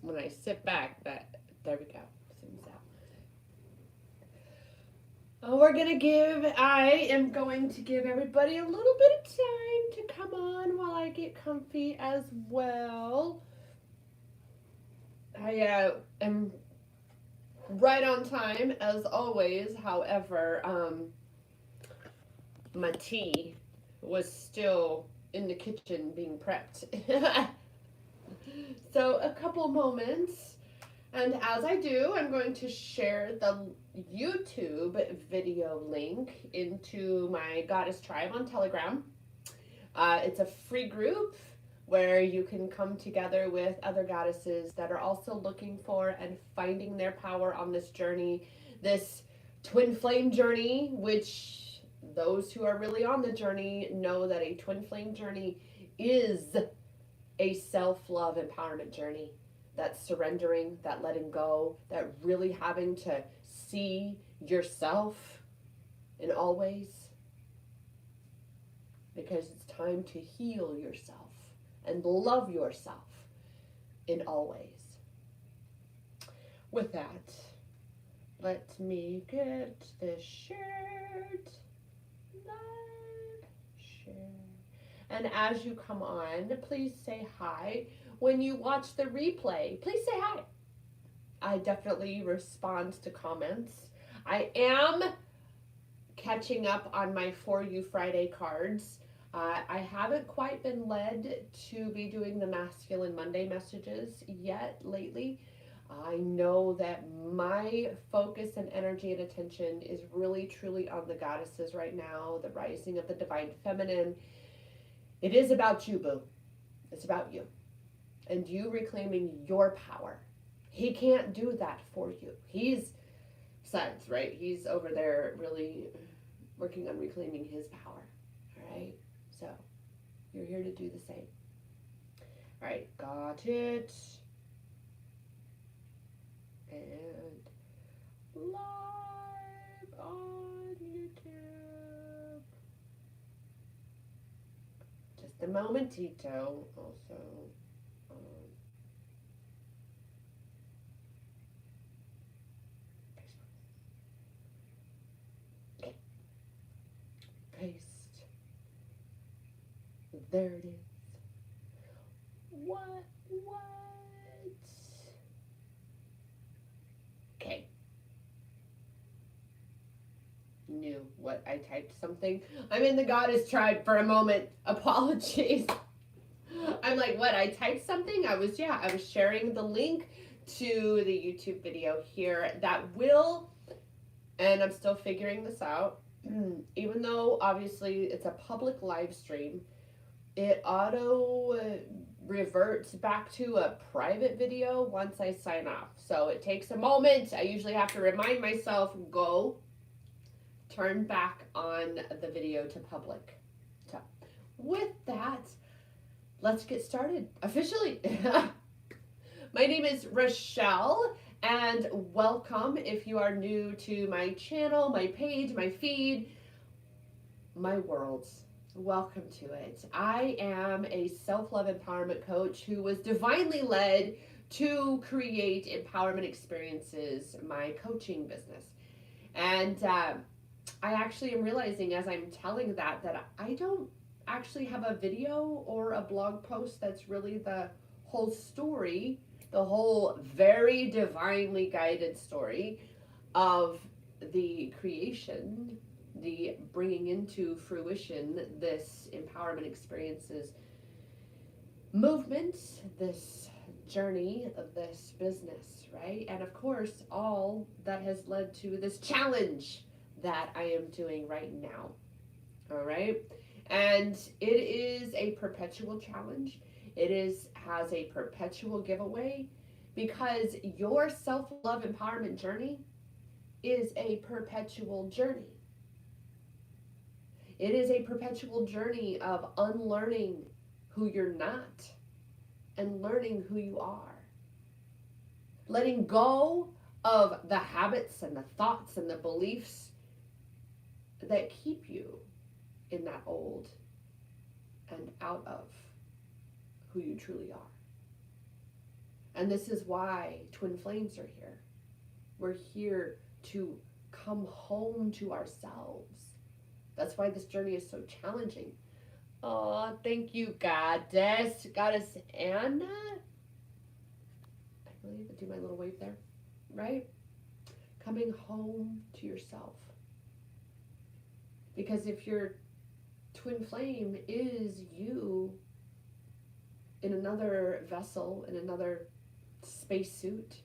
when I sit back, there we go. Zooms out. Oh, I am going to give everybody a little bit of time to come on while I get comfy as well. I am right on time as always. However, my tea was still in the kitchen being prepped. So a couple moments, and as I do, I'm going to share the YouTube video link into my Goddess Tribe on Telegram. It's a free group where you can come together with other goddesses that are also looking for and finding their power on this journey, this twin flame journey, which those who are really on the journey know that a twin flame journey is a self-love empowerment journey. That surrendering, that letting go, that really having to see yourself in all ways, because it's time to heal yourself and love yourself in all ways. With that, let me get this shared. Live, share. And as you come on, please say hi. When you watch the replay, please say hi. I definitely respond to comments. I am catching up on my For You Friday cards. I haven't quite been led to be doing the Masculine Monday messages yet lately. I know that my focus and energy and attention is really truly on the goddesses right now, the rising of the divine feminine. It is about you, boo. It's about you. And you reclaiming your power. He can't do that for you. He's, besides, right? He's over there really working on reclaiming his power. All right? So, you're here to do the same. All right, got it. And live on YouTube. Just a momentito. Also, okay. Paste. There it is. What? Okay. Knew what I typed something. I'm in the Goddess Tribe for a moment. Apologies. I'm like, what? I typed something? I was sharing the link to the YouTube video here that will, and I'm still figuring this out, even though obviously it's a public live stream, it auto reverts back to a private video once I sign off. So it takes a moment. I usually have to remind myself, go, turn back on the video to public. So with that, let's get started officially. My name is Rochelle, and welcome if you are new to my channel, my page, my feed, my world. Welcome to it. I am a self-love empowerment coach who was divinely led to create empowerment experiences, my coaching business. And I actually am realizing as I'm telling that I don't actually have a video or a blog post that's really the whole story, the whole very divinely guided story of the creation, the bringing into fruition this empowerment experiences movement, this journey of this business, right? And of course, all that has led to this challenge that I am doing right now. All right. And it is a perpetual challenge. It has a perpetual giveaway, because your self-love empowerment journey is a perpetual journey. It is a perpetual journey of unlearning who you're not and learning who you are. Letting go of the habits and the thoughts and the beliefs that keep you in that old and out of who you truly are. And this is why twin flames are here. We're here to come home to ourselves. That's why this journey is so challenging. Oh, thank you, Goddess. Goddess Anna? I believe I do my little wave there, right? Coming home to yourself. Because if your twin flame is you in another vessel, in another spacesuit,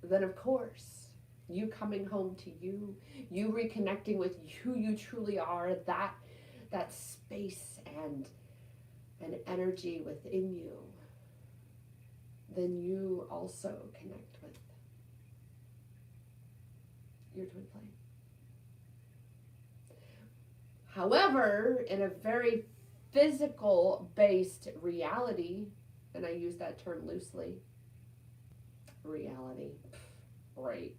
then of course, you coming home to you, you reconnecting with who you truly are, that space and energy within you, then you also connect with your twin flame. However, in a very physical-based reality, and I use that term loosely, reality, right?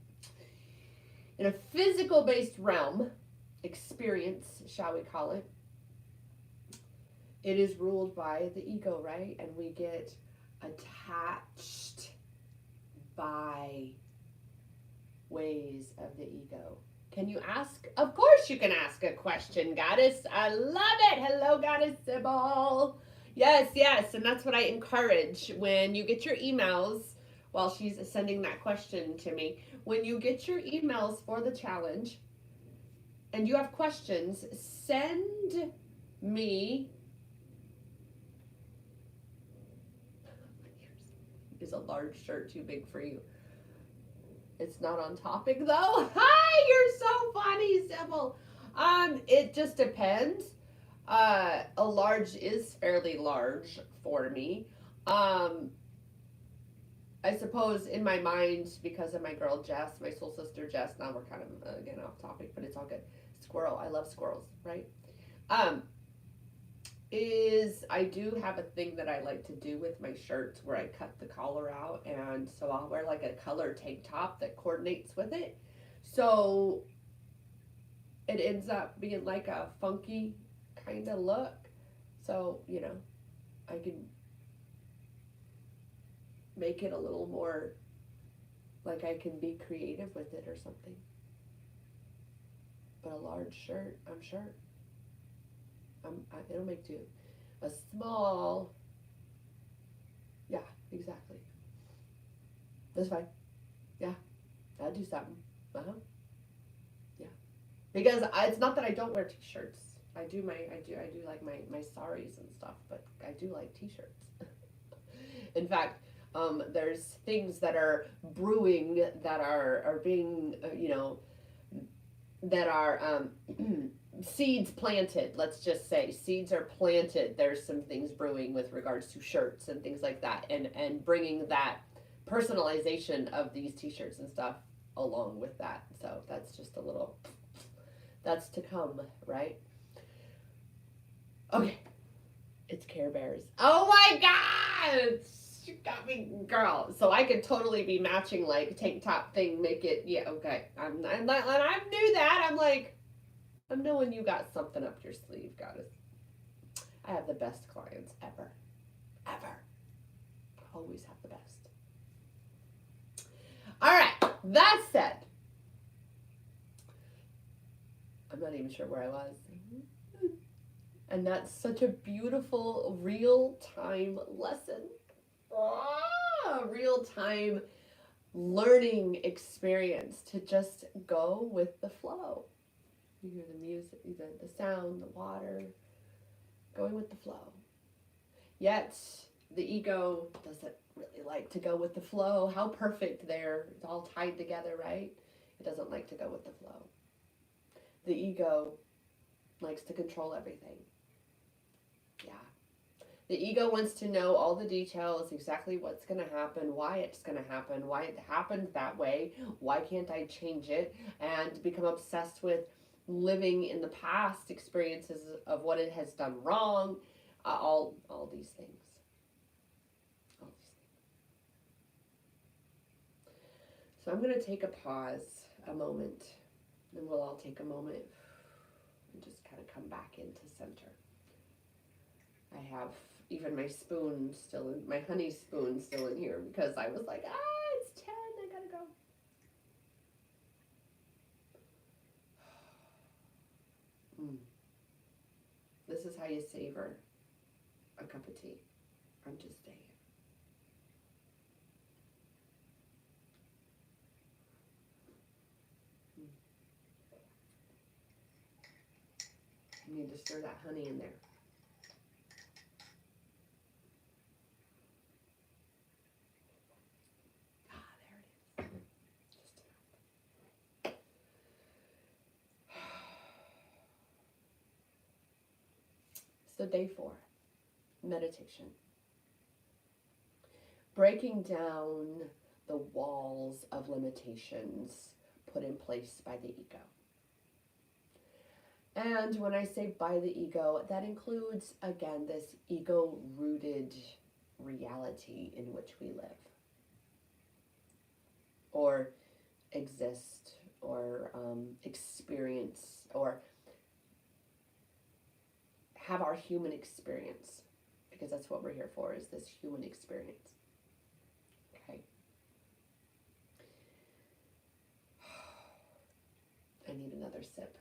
In a physical-based realm, experience, shall we call it, it is ruled by the ego, right? And we get attached by ways of the ego. Can you ask? Of course you can ask a question, Goddess. I love it. Hello, Goddess Sybil. Yes, yes. And that's what I encourage when you get your emails while she's sending that question to me. When you get your emails for the challenge and you have questions, send me. Is a large shirt too big for you? It's not on topic though. Hi, you're so funny, Sybil. It just depends. A large is fairly large for me. I suppose in my mind, because of my girl Jess, my soul sister Jess, now we're kind of again off topic, but it's all good. Squirrel, I love squirrels, right? I do have a thing that I like to do with my shirts where I cut the collar out, and so I'll wear like a color tank top that coordinates with it. So it ends up being like a funky kind of look. So, you know, I can make it a little more like I can be creative with it or something. But a large shirt, I'm sure. It'll make do. A small, yeah, exactly. That's fine. Yeah, I'll do something. Yeah, because it's not that I don't wear t-shirts. I do like my saris and stuff, but I do like t-shirts. In fact, there's things that are brewing that are being, that are seeds planted. Let's just say seeds are planted. There's some things brewing with regards to shirts and things like that, and bringing that personalization of these t-shirts and stuff along with that. So that's just a little, that's to come, right? Okay, it's Care Bears. Oh my God, you got me, girl. So I could totally be matching like tank top thing, make it, yeah, okay. I knew that. I'm like, I'm knowing you got something up your sleeve, Goddess. I have the best clients ever. Ever. Always have the best. All right, that said, I'm not even sure where I was. And that's such a beautiful real-time lesson. Real-time learning experience to just go with the flow. You hear the music, the sound, the water, going with the flow. Yet, the ego doesn't really like to go with the flow. How perfect there. It's all tied together, right? It doesn't like to go with the flow. The ego likes to control everything. Yeah. The ego wants to know all the details, exactly what's going to happen, why it's going to happen, why it happened that way, why can't I change it, and become obsessed with living in the past experiences of what it has done wrong, all these things. All these things. So I'm going to take a pause, a moment, and we'll all take a moment and just kind of come back into center. I have Even my spoon still in, my honey spoon still in here because I was like, it's 10, I gotta go. This is how you savor a cup of tea. I'm just saying. You need to stir that honey in there. There it is. Just enough. So day 4, meditation. Breaking down the walls of limitations put in place by the ego. And when I say by the ego, that includes, again, this ego-rooted reality in which we live, or exist, or experience, or have our human experience, because that's what we're here for, is this human experience. Okay. I need another sip.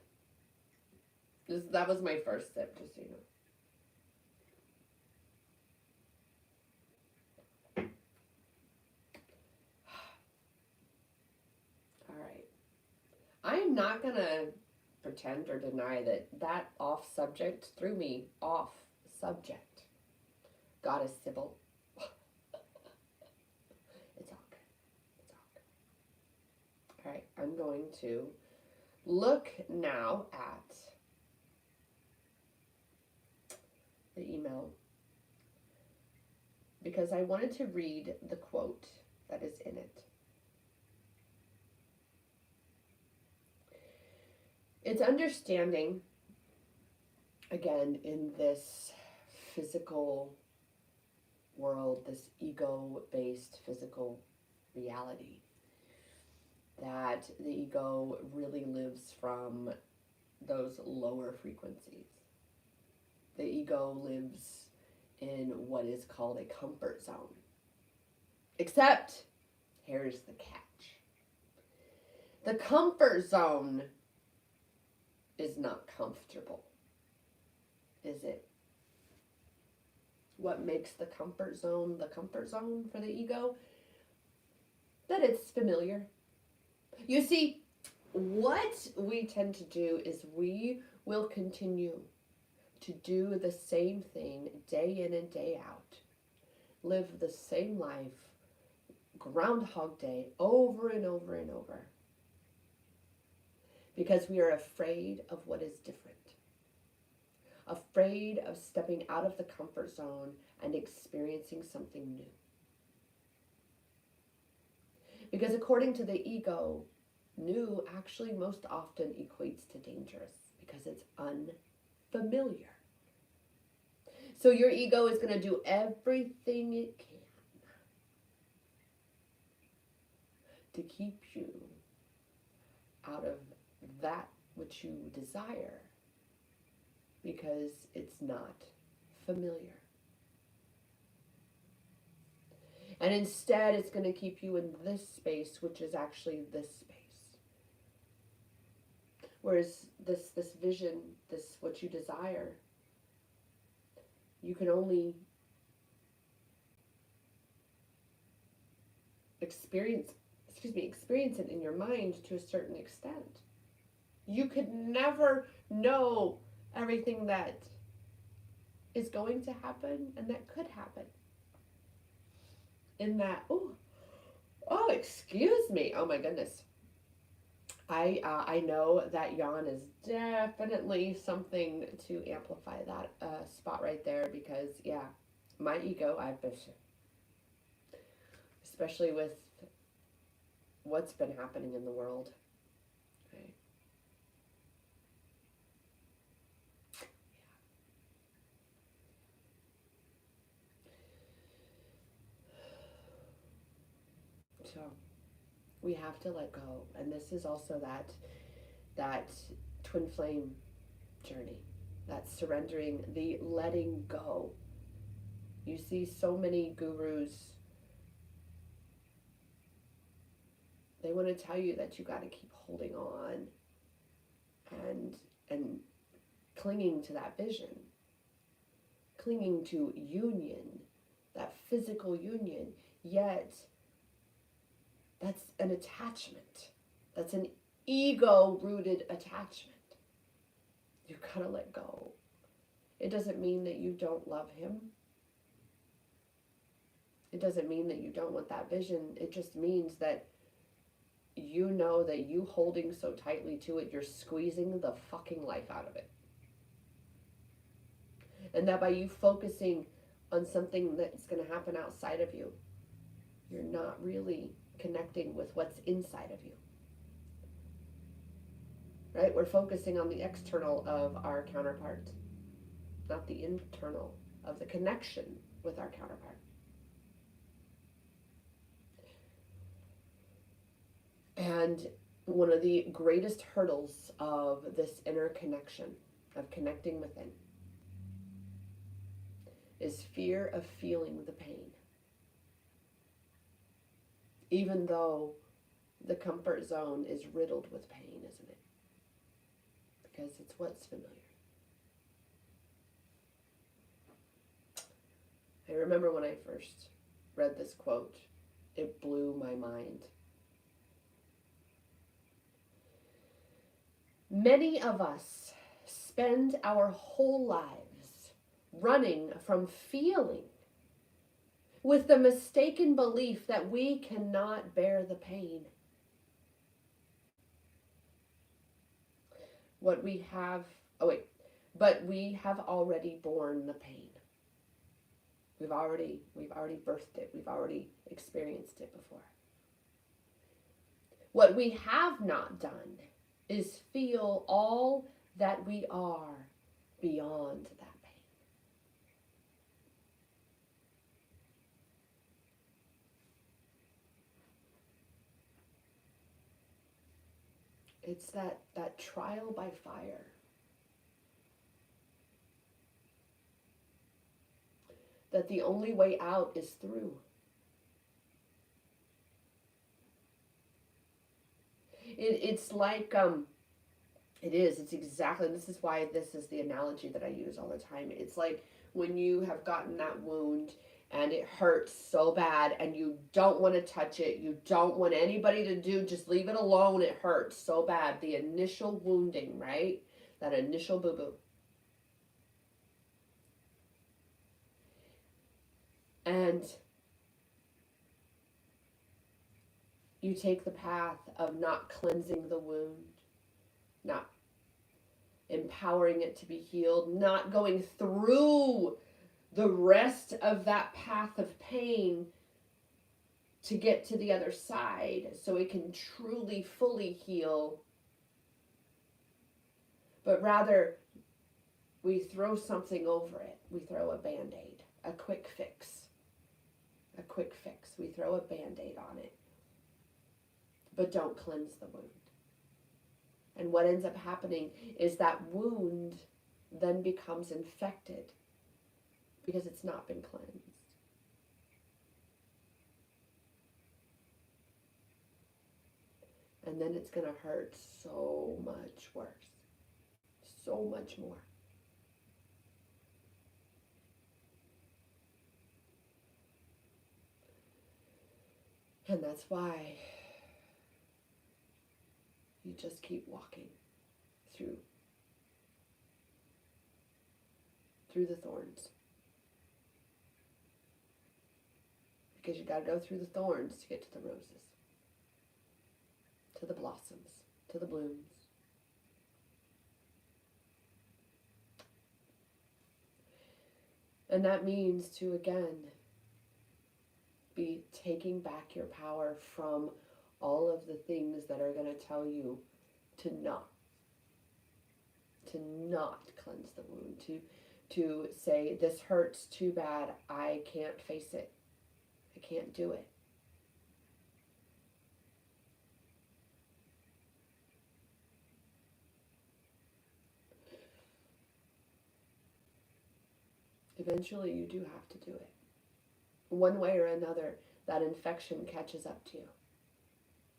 That was my first sip, just so you know. All right. I'm not going to pretend or deny that off subject threw me off subject. Goddess Sybil. It's all good. It's all good. All right. I'm going to look now at the email because I wanted to read the quote that is in it. It's understanding, again, in this physical world, this ego-based physical reality, that the ego really lives from those lower frequencies. The ego lives in what is called a comfort zone. Except, here's the catch. The comfort zone is not comfortable, is it? What makes the comfort zone for the ego? That it's familiar. You see, what we tend to do is we will continue to do the same thing day in and day out, live the same life, Groundhog Day, over and over and over, because we are afraid of what is different, afraid of stepping out of the comfort zone and experiencing something new. Because according to the ego, new actually most often equates to dangerous because it's unfamiliar. So your ego is going to do everything it can to keep you out of that which you desire because it's not familiar. And instead, it's going to keep you in this space, which is actually this space. Whereas this vision, this what you desire, you can only experience it in your mind to a certain extent. You could never know everything that is going to happen and that could happen. In that, oh, excuse me. Oh my goodness. I know that yawn is definitely something to amplify that spot right there because, yeah, my ego, especially with what's been happening in the world. Okay. Yeah. So we have to let go, and this is also that twin flame journey, that surrendering, the letting go You see so many gurus, they want to tell you that you got to keep holding on and clinging to that vision, clinging to union, that physical union, yet that's an attachment. That's an ego-rooted attachment. You gotta let go. It doesn't mean that you don't love him. It doesn't mean that you don't want that vision. It just means that you know that you holding so tightly to it, you're squeezing the fucking life out of it. And that by you focusing on something that's going to happen outside of you, you're not really connecting with what's inside of you. Right? We're focusing on the external of our counterpart, not the internal of the connection with our counterpart. And one of the greatest hurdles of this inner connection, of connecting within, is fear of feeling the pain. Even though the comfort zone is riddled with pain, isn't it? Because it's what's familiar. I remember when I first read this quote, it blew my mind. Many of us spend our whole lives running from feeling with the mistaken belief that we cannot bear the pain. But we have already borne the pain. We've already birthed it. We've already experienced it before. What we have not done is feel all that we are beyond that pain. It's that trial by fire. That the only way out is through. It's like, it's exactly, this is why this is the analogy that I use all the time. It's like when you have gotten that wound and it hurts so bad and you don't want to touch it, you don't want anybody to do, just leave it alone, it hurts so bad. The initial wounding, right? That initial boo-boo. And you take the path of not cleansing the wound, not empowering it to be healed, not going through the rest of that path of pain to get to the other side so it can truly, fully heal. But rather, we throw something over it. We throw a Band-Aid, a quick fix. A quick fix. We throw a Band-Aid on it. But don't cleanse the wound. And what ends up happening is that wound then becomes infected because it's not been cleansed. And then it's going to hurt so much worse. So much more. And that's why you just keep walking through the thorns. Because you got to go through the thorns to get to the roses, to the blossoms, to the blooms. And that means to, again, be taking back your power from all of the things that are going to tell you to not cleanse the wound, to say, this hurts too bad, I can't face it, I can't do it. eventually you do have to do it. One way or another, that infection catches up to you.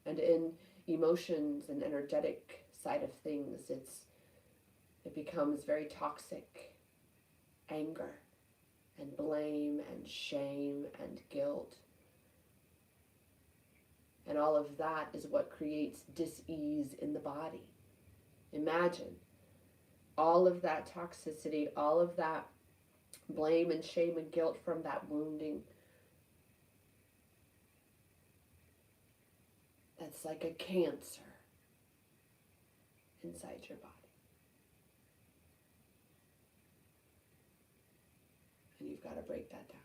And in emotions and energetic side of things, it becomes very toxic. Anger and blame and shame and guilt. And all of that is what creates dis-ease in the body. Imagine all of that toxicity, all of that blame and shame and guilt from that wounding. That's like a cancer inside your body. And you've got to break that down.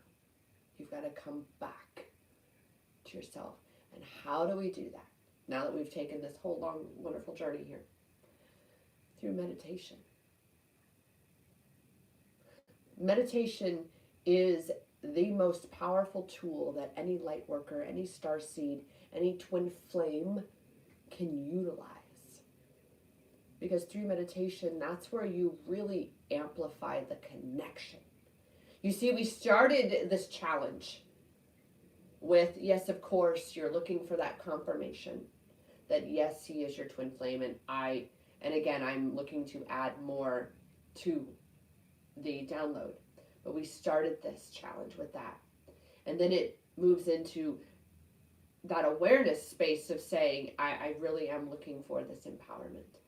You've got to come back to yourself. And how do we do that? Now that we've taken this whole long, wonderful journey here. Through meditation. Meditation is the most powerful tool that any light worker, any starseed, any twin flame can utilize. Because through meditation, that's where you really amplify the connection. You see, we started this challenge with, yes, of course, you're looking for that confirmation that yes, he is your twin flame, and again, I'm looking to add more to the download. But we started this challenge with that. And then it moves into that awareness space of saying, I really am looking for this empowerment.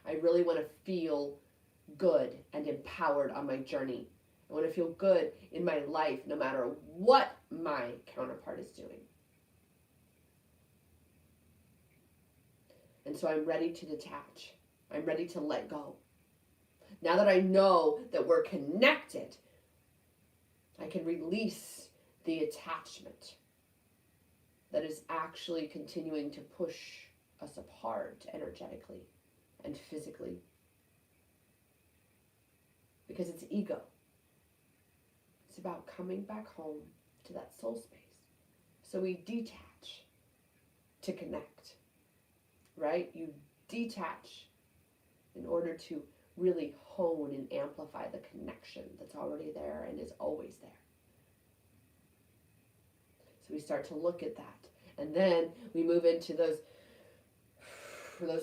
I really want to feel good and empowered on my journey. I want to feel good in my life no matter what my counterpart is doing. And so I'm ready to detach. I'm ready to let go. Now that I know that we're connected, I can release the attachment that is actually continuing to push us apart energetically and physically. Because it's ego. It's about coming back home to that soul space. So we detach to connect, right? You detach in order to really hone and amplify the connection that's already there and is always there. So we start to look at that. And then we move into those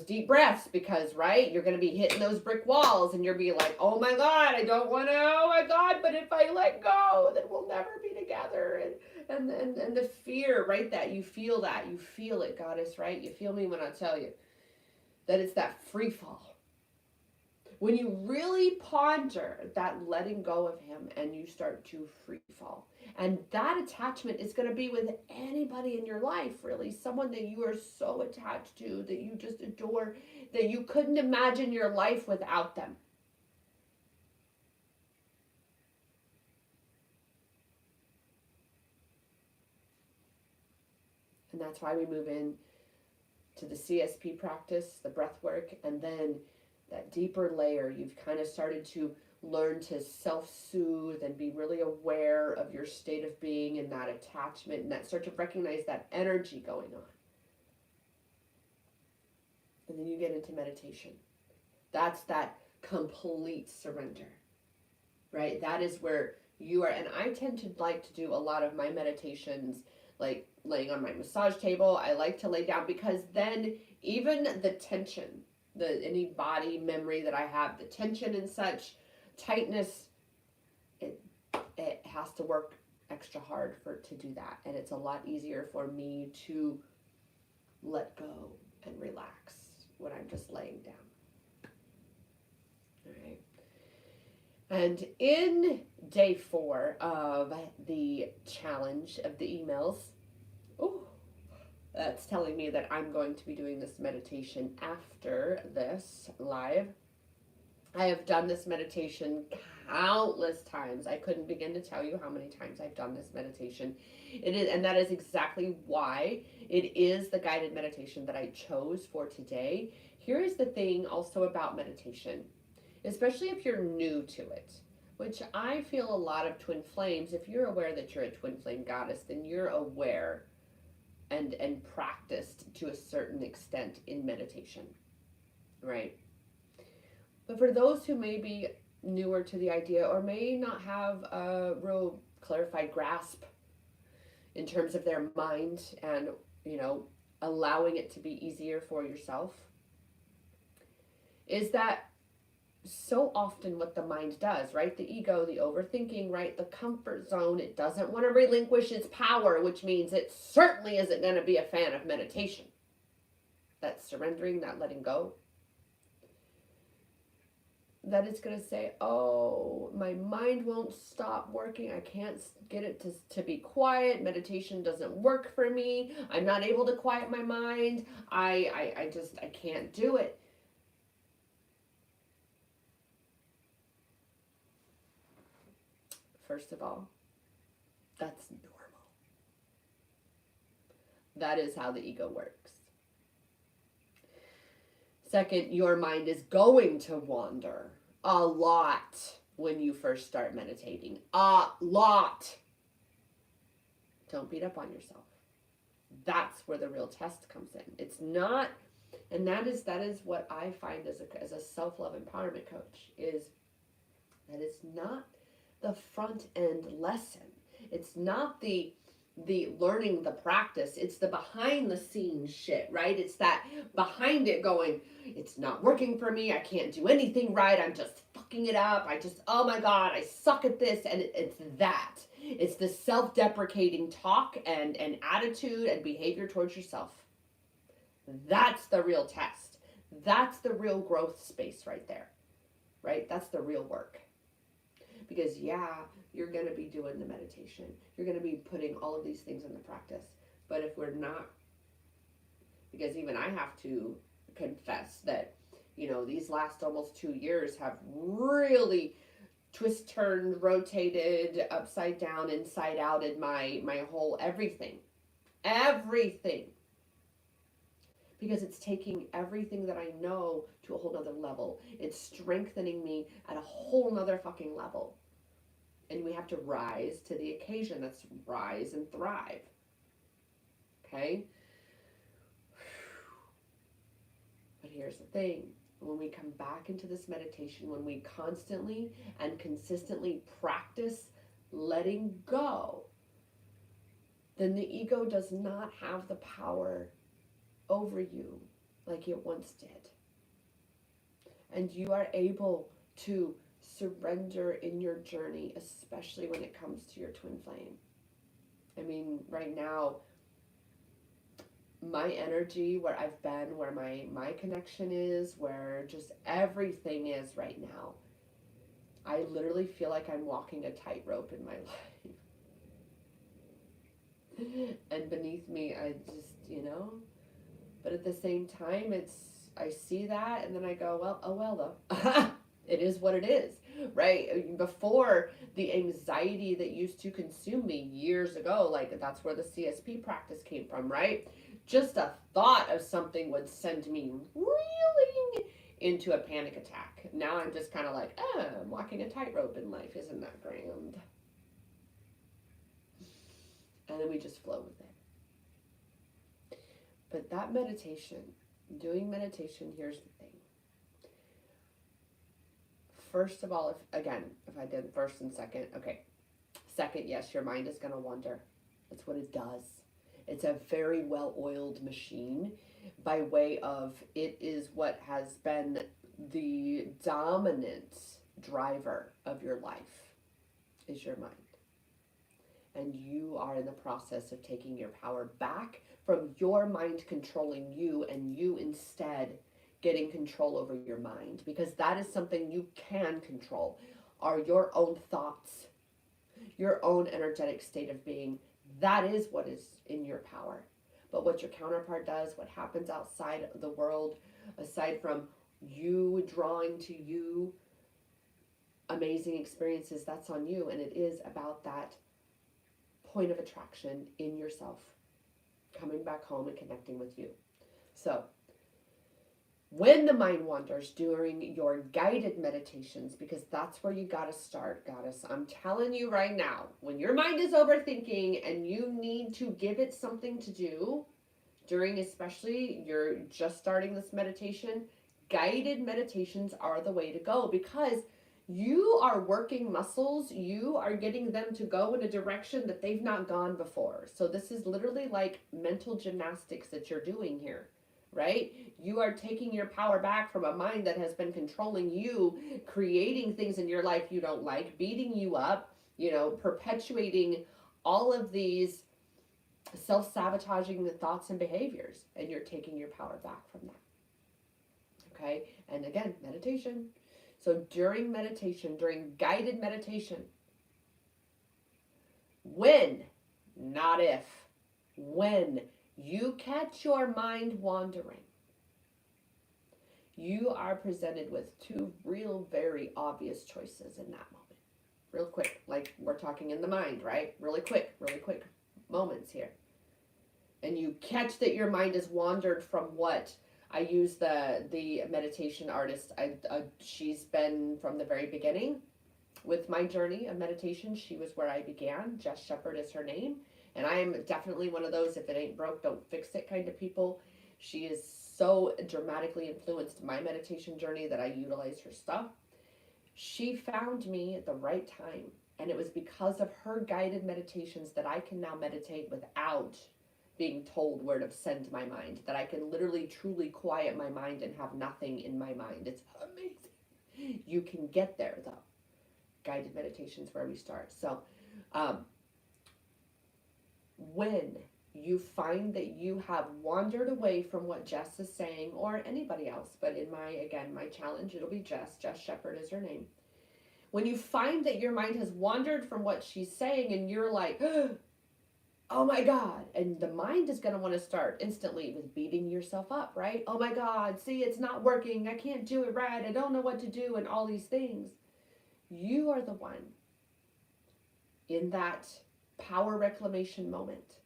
deep breaths because, right, you're going to be hitting those brick walls and you'll be like, oh my God, I don't want to, oh my God, but if I let go, then we'll never be together. And the fear, right, that you feel it, Goddess, right? You feel me when I tell you that it's that free fall. When you really ponder that letting go of him and you start to free fall. And that attachment is going to be with anybody in your life, really. Someone that you are so attached to, that you just adore, that you couldn't imagine your life without them. And that's why we move in to the CSP practice, the breath work, and then that deeper layer. You've kind of started to learn to self-soothe and be really aware of your state of being and that attachment and that start to recognize that energy going on. And then you get into meditation. That's that complete surrender, right? That is where you are. And I tend to like to do a lot of my meditations like laying on my massage table. I like to lay down because then even the tension, any body memory that I have, the tension and such, tightness, it has to work extra hard to do that. And it's a lot easier for me to let go and relax when I'm just laying down. All right. And in day 4 of the challenge of the emails, that's telling me that I'm going to be doing this meditation after this live. I have done this meditation countless times. I couldn't begin to tell you how many times I've done this meditation. It is, and that is exactly why it is the guided meditation that I chose for today. Here is the thing also about meditation, especially if you're new to it, which I feel a lot of twin flames, if you're aware that you're a twin flame goddess, then you're aware and practiced to a certain extent in meditation, right? But for those who maybe newer to the idea or may not have a real clarified grasp in terms of their mind and, you know, allowing it to be easier for yourself, is that so often what the mind does, right? The ego, the overthinking, right? The comfort zone, it doesn't want to relinquish its power, which means it certainly isn't going to be a fan of meditation. That surrendering, that letting go. That it's going to say, oh, my mind won't stop working. I can't get it to be quiet. Meditation doesn't work for me. I'm not able to quiet my mind. I can't do it. First of all, that's normal. That is how the ego works. Second, your mind is going to wander a lot when you first start meditating. A lot. Don't beat up on yourself. That's where the real test comes in. It's not, and that is what I find as a self-love empowerment coach, is that it's not the front end lesson. It's not the learning the practice. It's the behind the scenes shit, right? It's that behind it going, it's not working for me. I can't do anything right. I'm just fucking it up. Oh my God, I suck at this. And it's that. It's the self-deprecating talk and attitude and behavior towards yourself. That's the real test. That's the real growth space right there, right? That's the real work. Because yeah, you're going to be doing the meditation. You're going to be putting all of these things into practice. But if we're not, because even I have to confess that, you know, these last almost 2 years have really twist, turned, rotated, upside down, inside out in my whole everything. Everything. Because it's taking everything that I know to a whole nother level. It's strengthening me at a whole nother fucking level. And we have to rise to the occasion. That's rise and thrive. Okay? But here's the thing. When we come back into this meditation, when we constantly and consistently practice letting go, then the ego does not have the power over you like it once did. And you are able to surrender in your journey, especially when it comes to your twin flame. I mean, right now, my energy, where I've been, where my connection is, where just everything is right now, I literally feel like I'm walking a tightrope in my life. And beneath me, I just, you know, but at the same time, I see that and then I go, well, oh well though. It is what it is, right? Before, the anxiety that used to consume me years ago, like that's where the CSP practice came from, right? Just a thought of something would send me reeling into a panic attack. Now I'm just kind of like, I'm walking a tightrope in life. Isn't that grand? And then we just flow with it. But that meditation, doing meditation, here's the thing. First of all, if I did first and second, okay. Second, yes, your mind is going to wander. That's what it does. It's a very well-oiled machine by way of it is what has been the dominant driver of your life is your mind. And you are in the process of taking your power back from your mind controlling you and you instead getting control over your mind, because that is something you can control, are your own thoughts, your own energetic state of being. That is what is in your power. But what your counterpart does, what happens outside the world, aside from you drawing to you amazing experiences, that's on you. And it is about that point of attraction in yourself, coming back home and connecting with you. So when the mind wanders during your guided meditations, because that's where you got to start, goddess. I'm telling you right now, when your mind is overthinking and you need to give it something to do during, especially you're just starting this meditation, guided meditations are the way to go, because You are working muscles. You are getting them to go in a direction that they've not gone before. So this is literally like mental gymnastics that you're doing here, right? You are taking your power back from a mind that has been controlling you, creating things in your life you don't like, beating you up, perpetuating all of these self-sabotaging thoughts and behaviors, and you're taking your power back from that. Okay? And again, meditation. So during meditation, during guided meditation, when, not if, when you catch your mind wandering, you are presented with two real, very obvious choices in that moment. Real quick, like we're talking in the mind, right? Really quick moments here. And you catch that your mind has wandered from what I use the meditation artist. She's been from the very beginning with my journey of meditation. She was where I began. Jess Shepherd is her name. And I am definitely one of those, if it ain't broke, don't fix it kind of people. She is so dramatically influenced my meditation journey that I utilize her stuff. She found me at the right time. And it was because of her guided meditations that I can now meditate without being told where to send my mind, that I can literally truly quiet my mind and have nothing in my mind. It's amazing. You can get there though. Guided meditations where we start. So when you find that you have wandered away from what Jess is saying, or anybody else, but in my challenge, it'll be Jess Shepherd is her name. When you find that your mind has wandered from what she's saying and you're like, oh my God. And the mind is going to want to start instantly with beating yourself up, right? Oh my God, see, it's not working. I can't do it right. I don't know what to do and all these things. You are the one in that power reclamation moment,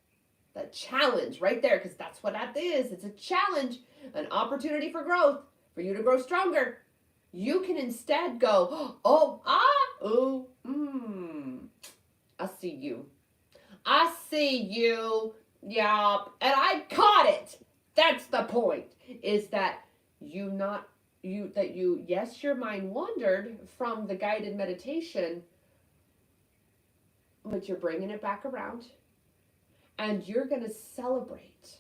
that challenge right there, because that's what that is. It's a challenge, an opportunity for growth, for you to grow stronger. You can instead go, I see you. I see you, yeah, and I caught it. That's the point, is that yes, your mind wandered from the guided meditation, but you're bringing it back around, and you're going to celebrate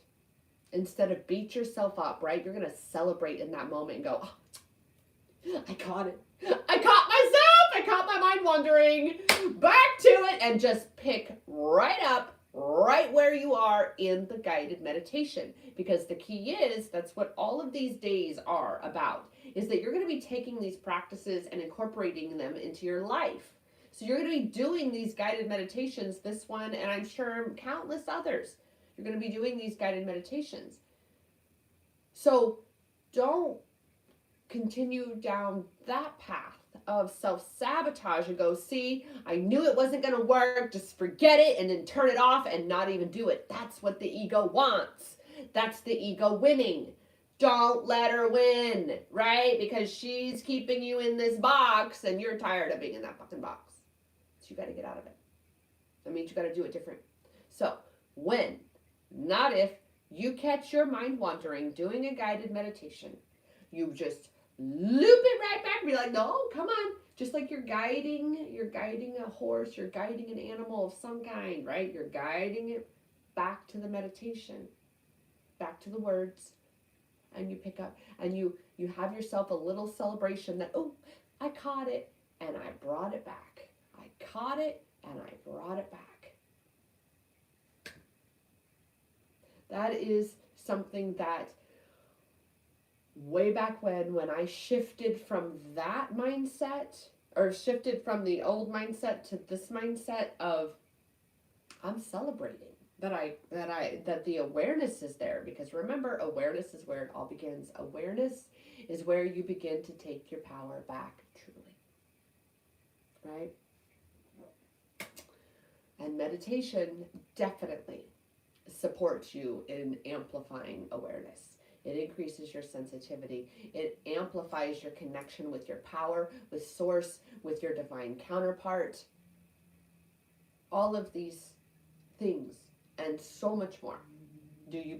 instead of beat yourself up, right? You're going to celebrate in that moment and go, oh, I caught it. I caught myself. I caught my mind wandering. Back to it, and just pick right up, right where you are in the guided meditation. Because the key is, that's what all of these days are about, is that you're going to be taking these practices and incorporating them into your life. So you're going to be doing these guided meditations, this one, and I'm sure countless others. You're going to be doing these guided meditations. So don't continue down that path of self-sabotage and go, see, I knew it wasn't going to work, just forget it, and then turn it off and not even do it. That's what the ego wants. That's the ego winning. Don't let her win, right? Because she's keeping you in this box and you're tired of being in that fucking box. So you got to get out of it. That means you got to do it different. So when, not if, you catch your mind wandering doing a guided meditation, you just loop it right back and be like, no, come on. Just like you're guiding a horse, you're guiding an animal of some kind, right? You're guiding it back to the meditation, back to the words, and you pick up, and you have yourself a little celebration that, oh, I caught it, and I brought it back. I caught it, and I brought it back. That is something that way back when I shifted from that mindset, or shifted from the old mindset to this mindset of, I'm celebrating that the awareness is there. Because remember, awareness is where it all begins. Awareness is where you begin to take your power back, truly. Right? And meditation definitely supports you in amplifying awareness. It increases your sensitivity. It amplifies your connection with your power, with source, with your divine counterpart. All of these things and so much more. Do you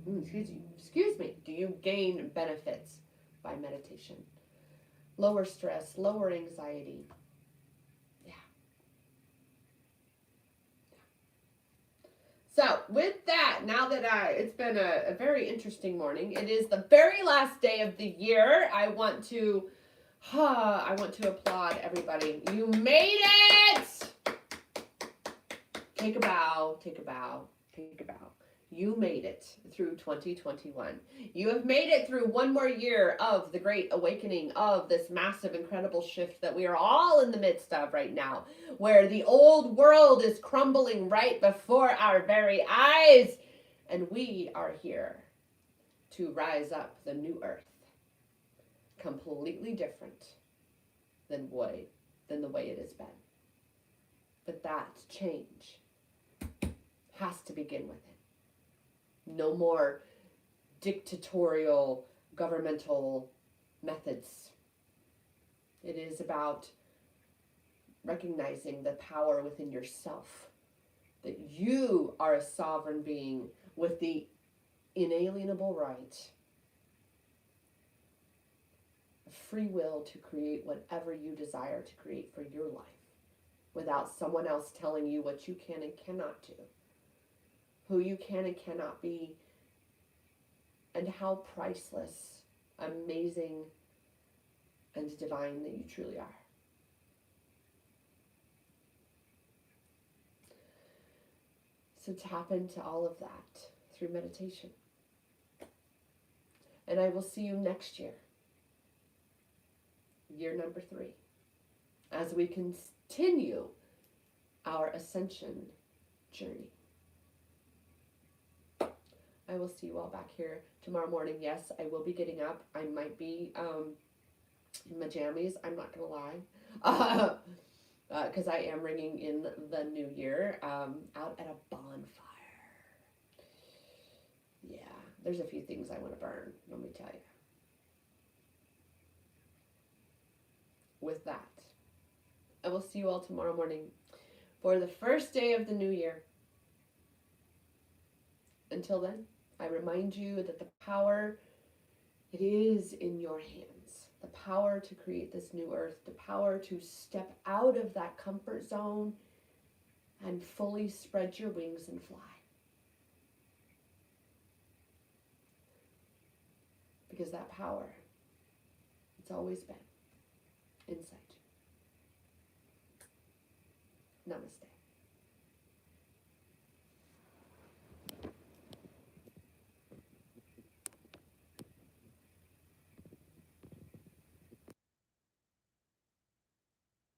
do you gain benefits by meditation? lower stress, lower anxiety. Yeah. So with that, now that it's been a very interesting morning. It is the very last day of the year. I want to applaud everybody. You made it! Take a bow, take a bow, take a bow. You made it through 2021. You have made it through one more year of the great awakening, of this massive, incredible shift that we are all in the midst of right now, where the old world is crumbling right before our very eyes. And we are here to rise up the new earth, completely different than the way it has been. But that change has to begin with it. No more dictatorial governmental methods. It is about recognizing the power within yourself, that you are a sovereign being with the inalienable right, free will to create whatever you desire to create for your life, without someone else telling you what you can and cannot do, who you can and cannot be, and how priceless, amazing, and divine that you truly are. So tap into all of that through meditation. And I will see you next year, year number 3, as we continue our ascension journey. I will see you all back here tomorrow morning. Yes, I will be getting up. I might be in my jammies. I'm not going to lie. Because I am ringing in the new year out at a bonfire. Yeah, there's a few things I want to burn, let me tell you. With that, I will see you all tomorrow morning for the first day of the new year. Until then, I remind you that the power, it is in your hands. The power to create this new earth, the power to step out of that comfort zone and fully spread your wings and fly. Because that power, it's always been inside you. Namaste.